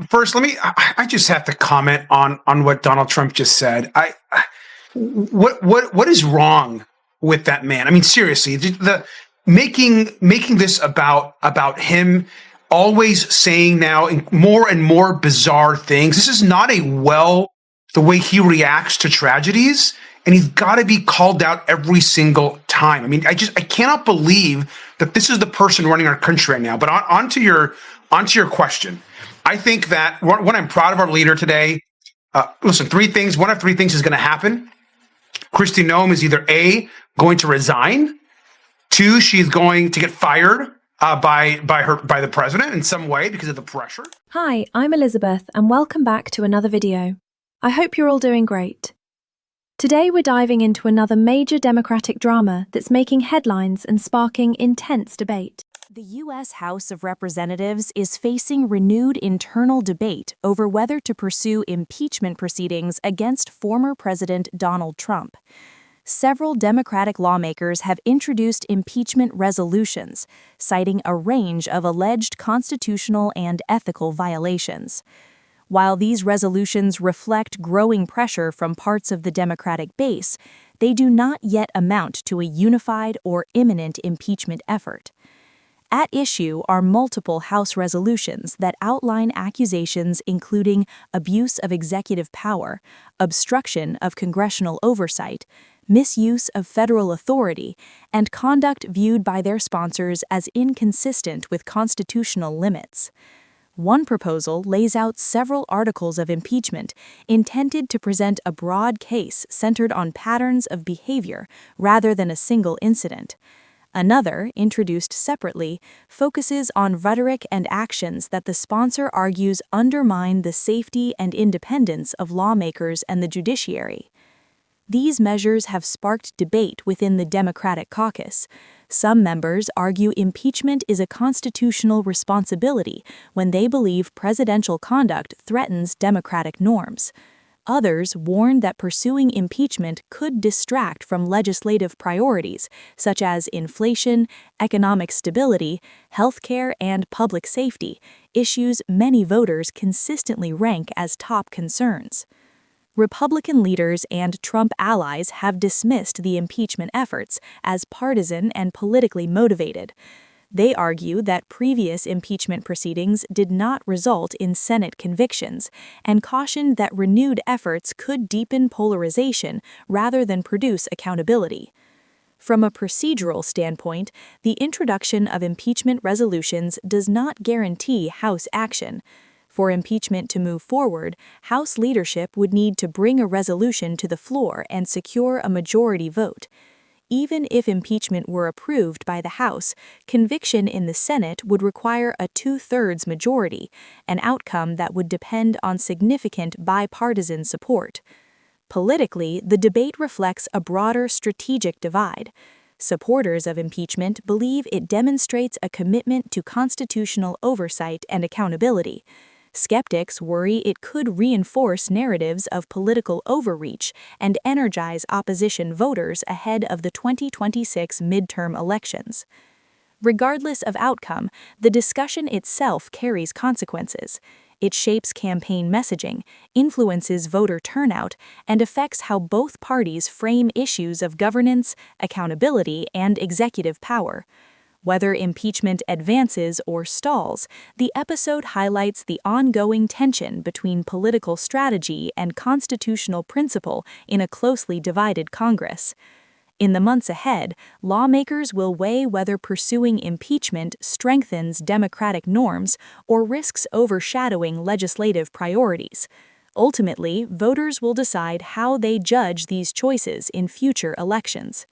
First, I just have to comment on what Donald Trump just said. What is wrong with that man? I mean, seriously, the making this about him always saying now more and more bizarre things. This is not the way he reacts to tragedies, and he's got to be called out every single time. I mean, I cannot believe that this is the person running our country right now. But onto your question. I think that when I'm proud of our leader today, listen, three things. One of three things is going to happen. Kristi Noem is either A, going to resign, two, she's going to get fired by the president in some way because of the pressure. Hi, I'm Elizabeth, and welcome back to another video. I hope you're all doing great. Today we're diving into another major Democratic drama that's making headlines and sparking intense debate. The U.S. House of Representatives is facing renewed internal debate over whether to pursue impeachment proceedings against former President Donald Trump. Several Democratic lawmakers have introduced impeachment resolutions, citing a range of alleged constitutional and ethical violations. While these resolutions reflect growing pressure from parts of the Democratic base, they do not yet amount to a unified or imminent impeachment effort. At issue are multiple House resolutions that outline accusations including abuse of executive power, obstruction of congressional oversight, misuse of federal authority, and conduct viewed by their sponsors as inconsistent with constitutional limits. One proposal lays out several articles of impeachment intended to present a broad case centered on patterns of behavior rather than a single incident. Another, introduced separately, focuses on rhetoric and actions that the sponsor argues undermine the safety and independence of lawmakers and the judiciary. These measures have sparked debate within the Democratic caucus. Some members argue impeachment is a constitutional responsibility when they believe presidential conduct threatens democratic norms. Others warn that pursuing impeachment could distract from legislative priorities such as inflation, economic stability, healthcare, and public safety, issues many voters consistently rank as top concerns. Republican leaders and Trump allies have dismissed the impeachment efforts as partisan and politically motivated. They argue that previous impeachment proceedings did not result in Senate convictions and cautioned that renewed efforts could deepen polarization rather than produce accountability. From a procedural standpoint, the introduction of impeachment resolutions does not guarantee House action. For impeachment to move forward, House leadership would need to bring a resolution to the floor and secure a majority vote. Even if impeachment were approved by the House, conviction in the Senate would require a 2/3 majority, an outcome that would depend on significant bipartisan support. Politically, the debate reflects a broader strategic divide. Supporters of impeachment believe it demonstrates a commitment to constitutional oversight and accountability. Skeptics worry it could reinforce narratives of political overreach and energize opposition voters ahead of the 2026 midterm elections. Regardless of outcome, the discussion itself carries consequences. It shapes campaign messaging, influences voter turnout, and affects how both parties frame issues of governance, accountability, and executive power. Whether impeachment advances or stalls, the episode highlights the ongoing tension between political strategy and constitutional principle in a closely divided Congress. In the months ahead, lawmakers will weigh whether pursuing impeachment strengthens democratic norms or risks overshadowing legislative priorities. Ultimately, voters will decide how they judge these choices in future elections.